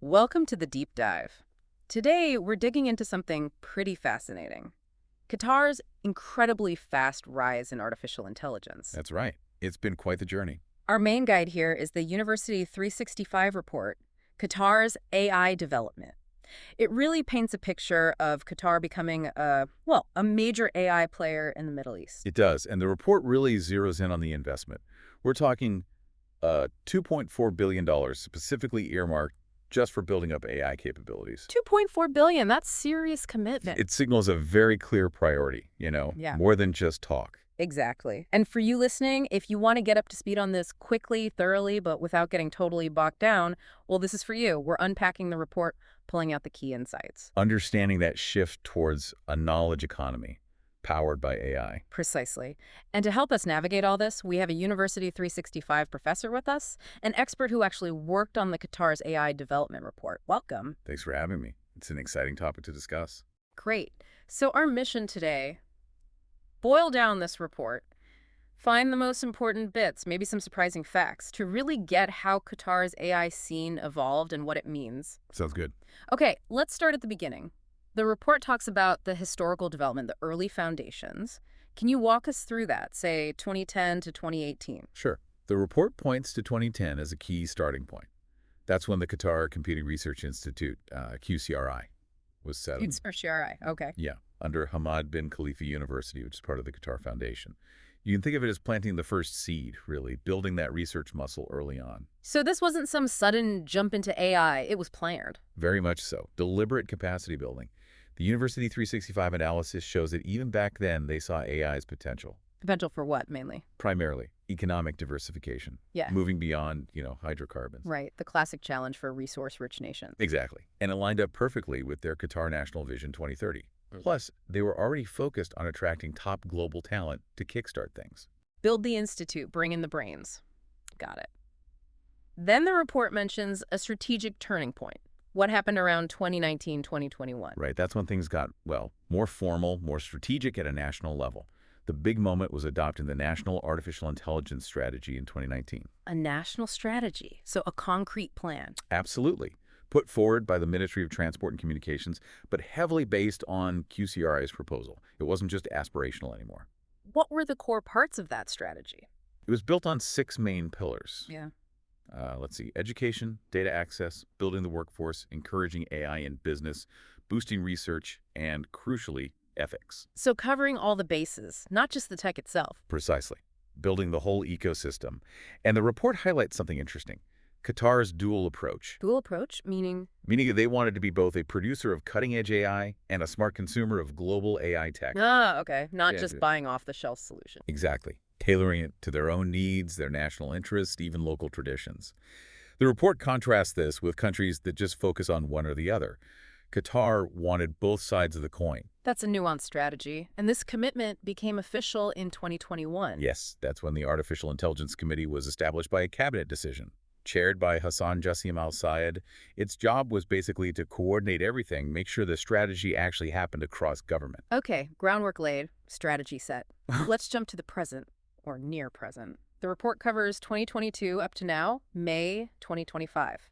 Welcome to the deep dive. Today, we're digging into something pretty fascinating. Qatar's incredibly fast rise in artificial intelligence. That's right. It's been quite the journey. Our main guide here is the University 365 report, Qatar's AI development. It really paints a picture of Qatar becoming a major AI player in the Middle East. It does, and the report really zeroes in on the investment. We're talking $2.4 billion specifically earmarked just for building up AI capabilities. 2.4 billion, that's serious commitment. It signals a very clear priority, Yeah. more than just talk. Exactly. And for you listening, if you want to get up to speed on this quickly, thoroughly, but without getting totally bogged down, well, this is for you. We're unpacking the report, pulling out the key insights. Understanding that shift towards a knowledge economy powered by AI. Precisely. And to help us navigate all this, we have a University 365 professor with us, an expert who actually worked on the Qatar's AI development report. Welcome. Thanks for having me. It's an exciting topic to discuss. Great. So our mission today, boil down this report, find the most important bits, maybe some surprising facts, to really get how Qatar's AI scene evolved and what it means. Sounds good. Okay, let's start at the beginning. The report talks about the historical development, the early foundations. Can you walk us through that, say 2010 to 2018? Sure. The report points to 2010 as a key starting point. That's when the Qatar Computing Research Institute, QCRI, was set up. It's for CRI, okay. Yeah, under Hamad bin Khalifa University, which is part of the Qatar Foundation. You can think of it as planting the first seed, really, building that research muscle early on. So this wasn't some sudden jump into AI, it was planned. Very much so. Deliberate capacity building. The University 365 analysis shows that even back then, they saw AI's potential. Potential for what, mainly? Primarily, economic diversification. Yeah. Moving beyond, hydrocarbons. Right, the classic challenge for resource-rich nations. Exactly. And it lined up perfectly with their Qatar National Vision 2030. Plus, they were already focused on attracting top global talent to kickstart things. Build the institute, bring in the brains. Got it. Then the report mentions a strategic turning point. What happened around 2019, 2021? Right, that's when things got, more formal, more strategic at a national level. The big moment was adopting the National Artificial Intelligence Strategy in 2019. A national strategy, so a concrete plan. Absolutely. Put forward by the Ministry of Transport and Communications, but heavily based on QCRI's proposal. It wasn't just aspirational anymore. What were the core parts of that strategy? It was built on 6 main pillars. Yeah. Education, data access, building the workforce, encouraging AI in business, boosting research, and, crucially, ethics. So covering all the bases, not just the tech itself. Precisely. Building the whole ecosystem. And the report highlights something interesting. Qatar's dual approach. Dual approach, meaning? Meaning that they wanted to be both a producer of cutting-edge AI and a smart consumer of global AI tech. Ah, okay. Not Yeah, just buying off-the-shelf solution. Exactly. Tailoring it to their own needs, their national interests, even local traditions. The report contrasts this with countries that just focus on one or the other. Qatar wanted both sides of the coin. That's a nuanced strategy, and this commitment became official in 2021. Yes, that's when the Artificial Intelligence Committee was established by a cabinet decision. Chaired by Hassan Jassim Al-Sayed, its job was basically to coordinate everything, make sure the strategy actually happened across government. Okay, groundwork laid, strategy set. Let's jump to the present, or near present. The report covers 2022 up to now, May 2025.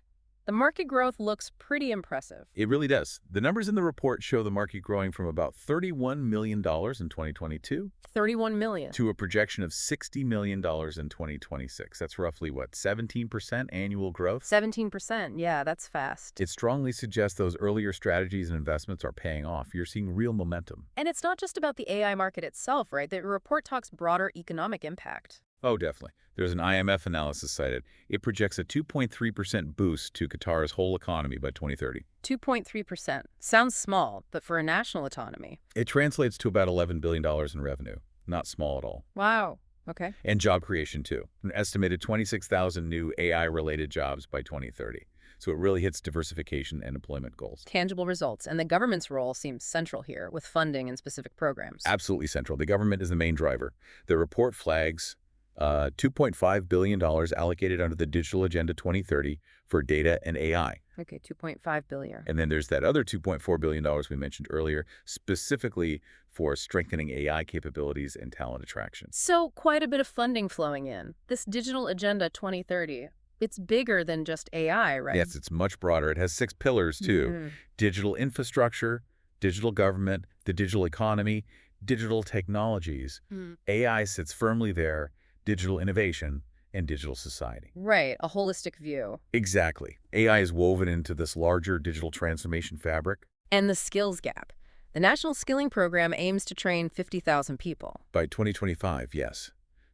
The market growth looks pretty impressive. It really does. The numbers in the report show the market growing from about $31 million in 2022 $31 million. to a projection of $60 million in 2026. That's roughly, 17% annual growth? 17%, yeah, that's fast. It strongly suggests those earlier strategies and investments are paying off. You're seeing real momentum. And it's not just about the AI market itself, right? The report talks broader economic impact. Oh, definitely. There's an IMF analysis cited. It projects a 2.3% boost to Qatar's whole economy by 2030. 2.3%. Sounds small, but for a national autonomy. It translates to about $11 billion in revenue. Not small at all. Wow. Okay. And job creation, too. An estimated 26,000 new AI-related jobs by 2030. So it really hits diversification and employment goals. Tangible results. And the government's role seems central here, with funding and specific programs. Absolutely central. The government is the main driver. The report flags $2.5 billion allocated under the Digital Agenda 2030 for data and AI. Okay, 2.5 billion. And then there's that other $2.4 billion we mentioned earlier, specifically for strengthening AI capabilities and talent attraction. So quite a bit of funding flowing in. This Digital Agenda 2030, It's bigger than just AI, right? Yes, it's much broader. It has 6 pillars, too. Mm. Digital infrastructure, digital government, the digital economy, digital technologies. Mm. AI sits firmly there, digital innovation, and digital society. Right, a holistic view. Exactly. AI is woven into this larger digital transformation fabric. And the skills gap. The National Skilling Program aims to train 50,000 people. By 2025, yes.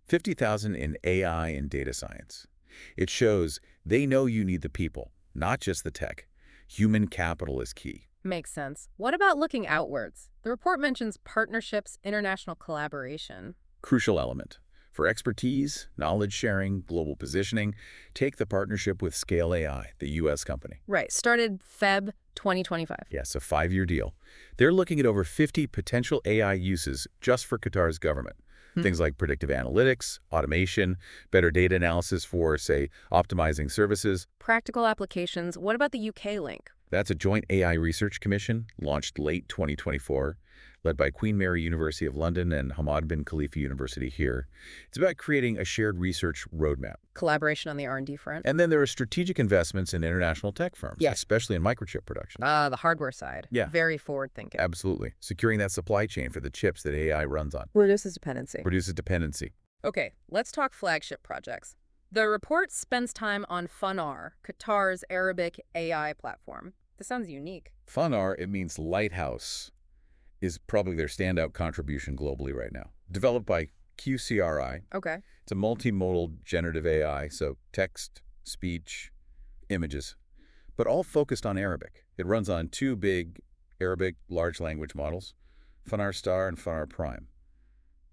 50,000 in AI and data science. It shows they know you need the people, not just the tech. Human capital is key. Makes sense. What about looking outwards? The report mentions partnerships, international collaboration. Crucial element. For expertise, knowledge sharing, global positioning, take the partnership with Scale AI, the U.S. company. Right, started Feb 2025. Yes, a 5-year deal. They're looking at over 50 potential AI uses just for Qatar's government. Things like predictive analytics, automation, better data analysis for, say, optimizing services. Practical applications. What about the UK link? That's a joint AI research commission launched late 2024, led by Queen Mary University of London and Hamad bin Khalifa University here. It's about creating a shared research roadmap. Collaboration on the R&D front. And then there are strategic investments in international tech firms, Yes. especially in microchip production. The hardware side. Yeah. Very forward-thinking. Absolutely. Securing that supply chain for the chips that AI runs on. Reduces dependency. Reduces dependency. Okay, let's talk flagship projects. The report spends time on FUNAR, Qatar's Arabic AI platform. This sounds unique. FUNAR, it means lighthouse, is probably their standout contribution globally right now. Developed by QCRI. Okay. It's a multimodal generative AI, so text, speech, images, but all focused on Arabic. It runs on 2 big Arabic large language models, FUNAR Star and FUNAR Prime.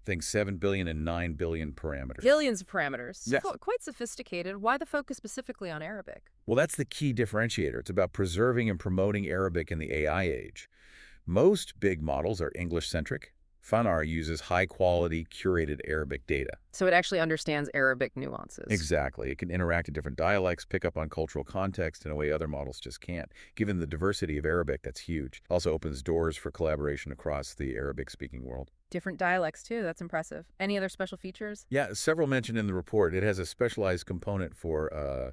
Think 7 billion and 9 billion parameters. Billions of parameters. Yes. Quite sophisticated. Why the focus specifically on Arabic? Well, that's the key differentiator. It's about preserving and promoting Arabic in the AI age. Most big models are English-centric. FUNAR uses high-quality, curated Arabic data. So it actually understands Arabic nuances. Exactly. It can interact in different dialects, pick up on cultural context in a way other models just can't. Given the diversity of Arabic, that's huge. Also opens doors for collaboration across the Arabic-speaking world. Different dialects, too. That's impressive. Any other special features? Yeah, several mentioned in the report. It has a specialized component for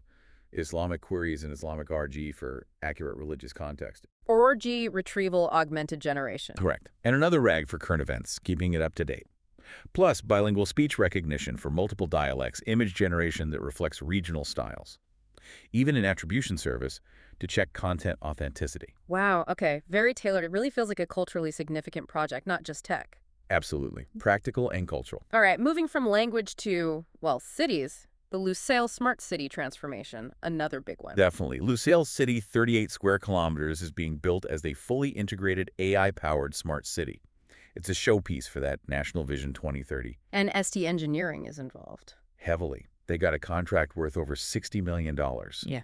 Islamic queries and Islamic RG for accurate religious context. Org retrieval augmented generation. Correct. And another RAG for current events, keeping it up to date. Plus, bilingual speech recognition for multiple dialects, image generation that reflects regional styles. Even an attribution service to check content authenticity. Wow, okay. Very tailored. It really feels like a culturally significant project, not just tech. Absolutely. Practical and cultural. All right, moving from language to, well, cities. The Lusail Smart City transformation, another big one. Definitely. Lusail City, 38 square kilometers, is being built as a fully integrated AI-powered smart city. It's a showpiece for that National Vision 2030. And ST Engineering is involved. Heavily. They got a contract worth over $60 million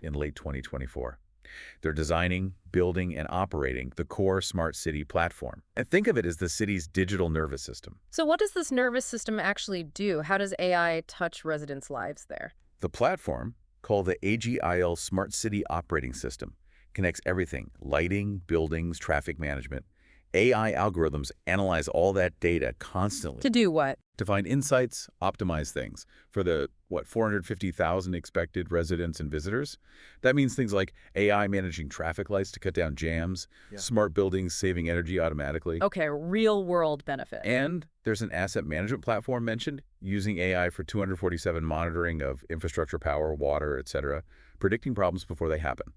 in late 2024. They're designing, building, and operating the core smart city platform. And think of it as the city's digital nervous system. So what does this nervous system actually do? How does AI touch residents' lives there? The platform, called the AGIL Smart City Operating System, connects everything: lighting, buildings, traffic management. AI algorithms analyze all that data constantly. To do what? To find insights, optimize things. For the, 450,000 expected residents and visitors? That means things like AI managing traffic lights to cut down jams, smart buildings saving energy automatically. Okay, real-world benefit. And there's an asset management platform mentioned, using AI for 247 monitoring of infrastructure, power, water, etc., predicting problems before they happen.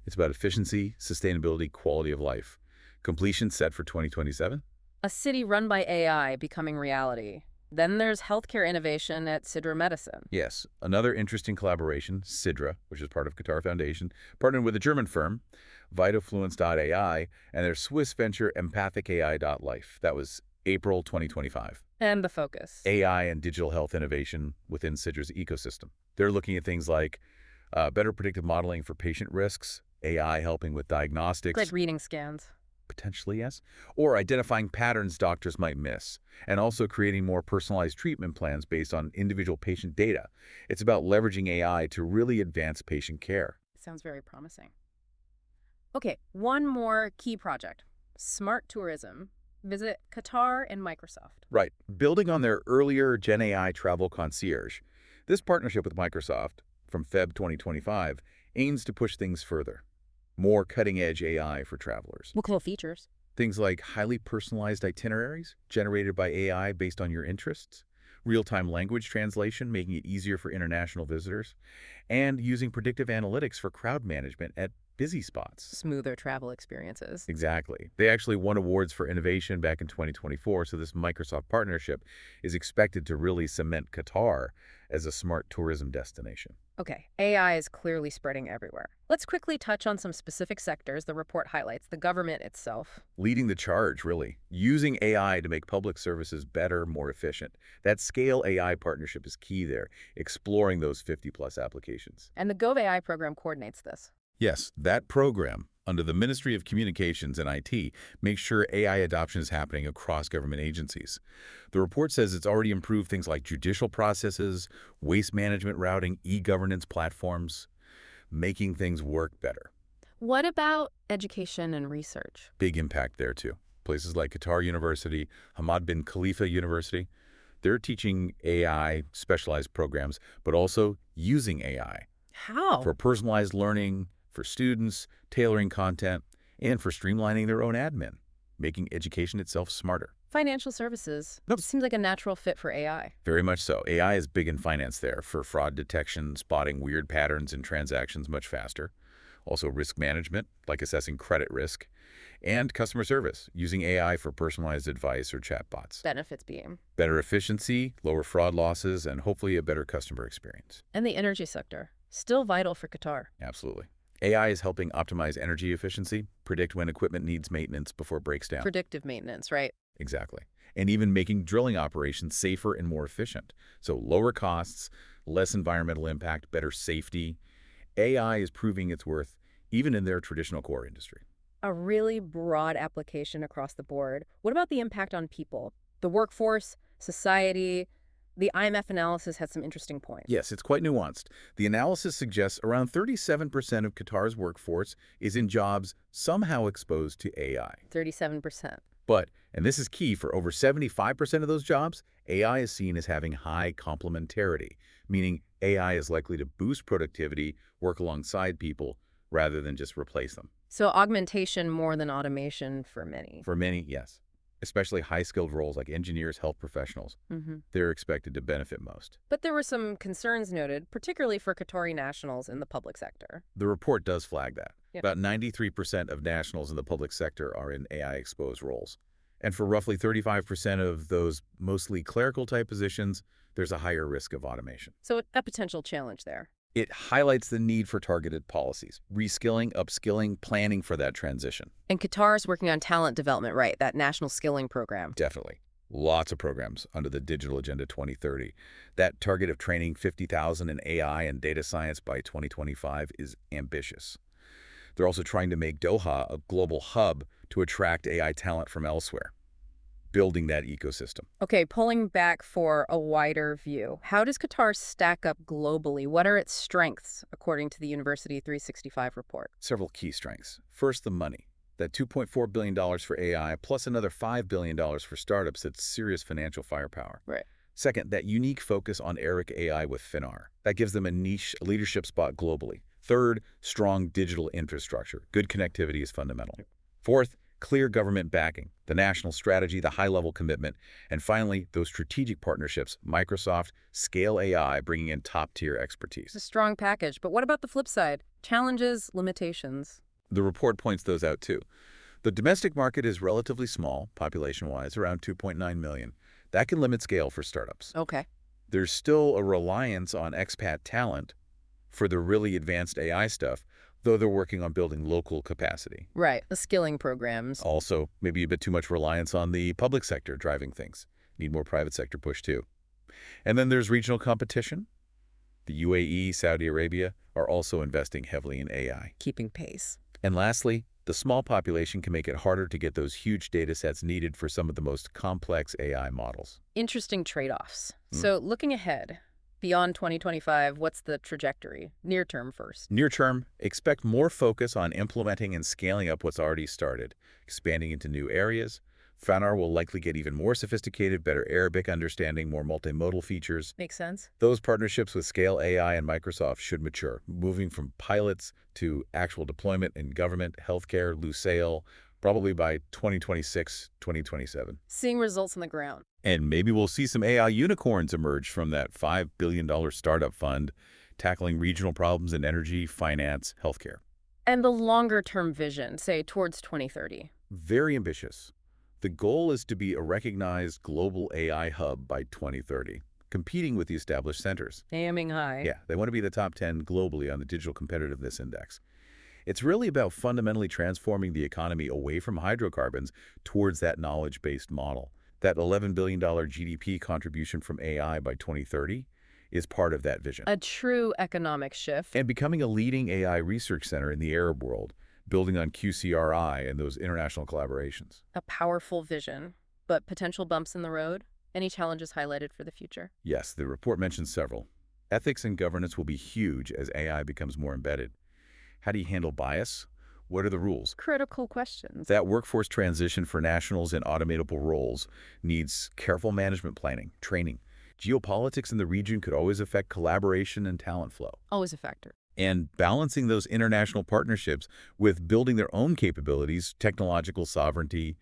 It's about efficiency, sustainability, quality of life. Completion set for 2027. A city run by AI becoming reality. Then there's healthcare innovation at Sidra Medicine. Yes, another interesting collaboration, Sidra, which is part of Qatar Foundation, partnered with a German firm, Vitafluence.ai, and their Swiss venture, EmpathicAI.life. That was April 2025. And the focus. AI and digital health innovation within Sidra's ecosystem. They're looking at things like better predictive modeling for patient risks, AI helping with diagnostics. Like reading scans. Potentially, yes. Or identifying patterns doctors might miss, and also creating more personalized treatment plans based on individual patient data. It's about leveraging AI to really advance patient care. Sounds very promising. Okay, one more key project. Smart tourism. Visit Qatar and Microsoft. Right. Building on their earlier Gen AI travel concierge, this partnership with Microsoft from Feb 2025, aims to push things further. More cutting-edge AI for travelers. What cool features? Things like highly personalized itineraries generated by AI based on your interests, real-time language translation making it easier for international visitors, and using predictive analytics for crowd management at busy spots. Smoother travel experiences. Exactly. They actually won awards for innovation back in 2024, so this Microsoft partnership is expected to really cement Qatar as a smart tourism destination. Okay, AI is clearly spreading everywhere. Let's quickly touch on some specific sectors the report highlights, the government itself. Leading the charge, really. Using AI to make public services better, more efficient. That Scale AI partnership is key there, exploring those 50-plus applications. And the GovAI program coordinates this. Yes, that program, under the Ministry of Communications and IT, makes sure AI adoption is happening across government agencies. The report says it's already improved things like judicial processes, waste management routing, e-governance platforms, making things work better. What about education and research? Big impact there, too. Places like Qatar University, Hamad bin Khalifa University, they're teaching AI specialized programs, but also using AI How? for personalized learning, for students, tailoring content, and for streamlining their own admin, making education itself smarter. Financial services. Nope. It seems like a natural fit for AI. Very much so. AI is big in finance there for fraud detection, spotting weird patterns in transactions much faster. Also risk management, like assessing credit risk, and customer service, using AI for personalized advice or chatbots. Benefits being. Better efficiency, lower fraud losses, and hopefully a better customer experience. And the energy sector. Still vital for Qatar. Absolutely. AI is helping optimize energy efficiency, predict when equipment needs maintenance before it breaks down. Predictive maintenance, right? Exactly. And even making drilling operations safer and more efficient. So lower costs, less environmental impact, better safety. AI is proving its worth even in their traditional core industry. A really broad application across the board. What about the impact on people? The workforce, society. The IMF analysis has some interesting points. Yes, it's quite nuanced. The analysis suggests around 37% of Qatar's workforce is in jobs somehow exposed to AI. 37%. But, and this is key, for over 75% of those jobs, AI is seen as having high complementarity, meaning AI is likely to boost productivity, work alongside people, rather than just replace them. So augmentation more than automation for many. For many, yes. Especially high-skilled roles like engineers, health professionals. They're expected to benefit most. But there were some concerns noted, particularly for Qatari nationals in the public sector. The report does flag that. Yeah. About 93% of nationals in the public sector are in AI-exposed roles. And for roughly 35% of those mostly clerical-type positions, there's a higher risk of automation. So a potential challenge there. It highlights the need for targeted policies, reskilling, upskilling, planning for that transition. And Qatar's working on talent development, right? That national skilling program. Definitely. Lots of programs under the Digital Agenda 2030. That target of training 50,000 in AI and data science by 2025 is ambitious. They're also trying to make Doha a global hub to attract AI talent from elsewhere, building that ecosystem. Okay, pulling back for a wider view. How does Qatar stack up globally? What are its strengths, according to the University 365 report? Several key strengths. First, the money. That $2.4 billion for AI, plus another $5 billion for startups, that's serious financial firepower. Right. Second, that unique focus on Eric AI with Finar. That gives them a niche leadership spot globally. Third, strong digital infrastructure. Good connectivity is fundamental. Fourth, clear government backing, the national strategy, the high-level commitment. And finally, those strategic partnerships, Microsoft, Scale AI, bringing in top-tier expertise. It's a strong package. But what about the flip side? Challenges, limitations. The report points those out too. The domestic market is relatively small, population-wise, around 2.9 million. That can limit scale for startups. Okay. There's still a reliance on expat talent for the really advanced AI stuff, though they're working on building local capacity. Right. The skilling programs. Also, maybe a bit too much reliance on the public sector driving things. Need more private sector push too. And then there's regional competition. The UAE, Saudi Arabia are also investing heavily in AI. Keeping pace. And lastly, the small population can make it harder to get those huge data sets needed for some of the most complex AI models. Interesting trade-offs. So looking ahead, beyond 2025, what's the trajectory? Near term first. Near term, expect more focus on implementing and scaling up what's already started, expanding into new areas, Fanar will likely get even more sophisticated, better Arabic understanding, more multimodal features. Makes sense. Those partnerships with Scale AI and Microsoft should mature, moving from pilots to actual deployment in government, healthcare, Lucille, probably by 2026, 2027. Seeing results on the ground. And maybe we'll see some AI unicorns emerge from that $5 billion startup fund, tackling regional problems in energy, finance, healthcare. And the longer-term vision, say towards 2030. Very ambitious. The goal is to be a recognized global AI hub by 2030, competing with the established centers. Aiming high. Yeah, they want to be the top 10 globally on the Digital Competitiveness Index. It's really about fundamentally transforming the economy away from hydrocarbons towards that knowledge-based model. That $11 billion GDP contribution from AI by 2030 is part of that vision. A true economic shift. And becoming a leading AI research center in the Arab world, building on QCRI and those international collaborations. A powerful vision, but potential bumps in the road? Any challenges highlighted for the future? Yes, the report mentions several. Ethics and governance will be huge as AI becomes more embedded. How do you handle bias? What are the rules? Critical questions. That workforce transition for nationals in automatable roles needs careful management planning, training. Geopolitics in the region could always affect collaboration and talent flow. Always a factor. And balancing those international partnerships with building their own capabilities, technological sovereignty,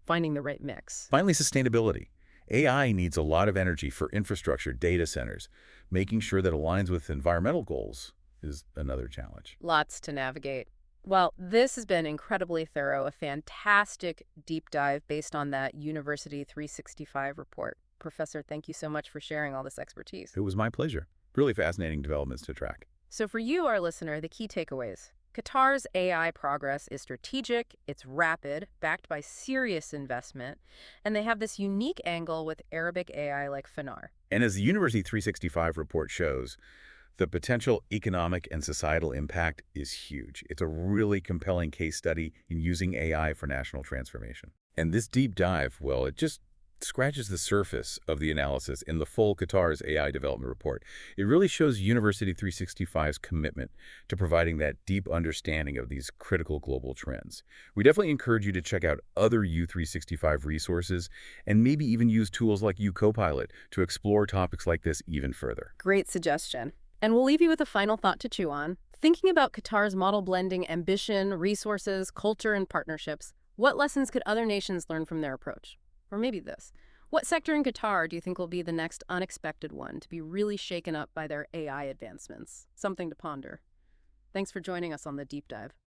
Finding the right mix. Finally, sustainability. AI needs a lot of energy for infrastructure, data centers. Making sure that aligns with environmental goals is another challenge. Lots to navigate. Well, this has been incredibly thorough, a fantastic deep dive based on that University 365 report. Professor, thank you so much for sharing all this expertise. It was my pleasure. Really fascinating developments to track. So for you, our listener, the key takeaways. Qatar's AI progress is strategic, it's rapid, backed by serious investment, and they have this unique angle with Arabic AI like Fanar. And as the University 365 report shows, the potential economic and societal impact is huge. It's a really compelling case study in using AI for national transformation. And this deep dive, well, it just scratches the surface of the analysis in the full Qatar's AI development report. It really shows University 365's commitment to providing that deep understanding of these critical global trends. We definitely encourage you to check out other U365 resources and maybe even use tools like UCopilot to explore topics like this even further. Great suggestion. And we'll leave you with a final thought to chew on. Thinking about Qatar's model blending ambition, resources, culture, and partnerships, what lessons could other nations learn from their approach? Or maybe this. What sector in Qatar do you think will be the next unexpected one to be really shaken up by their AI advancements? Something to ponder. Thanks for joining us on the deep dive.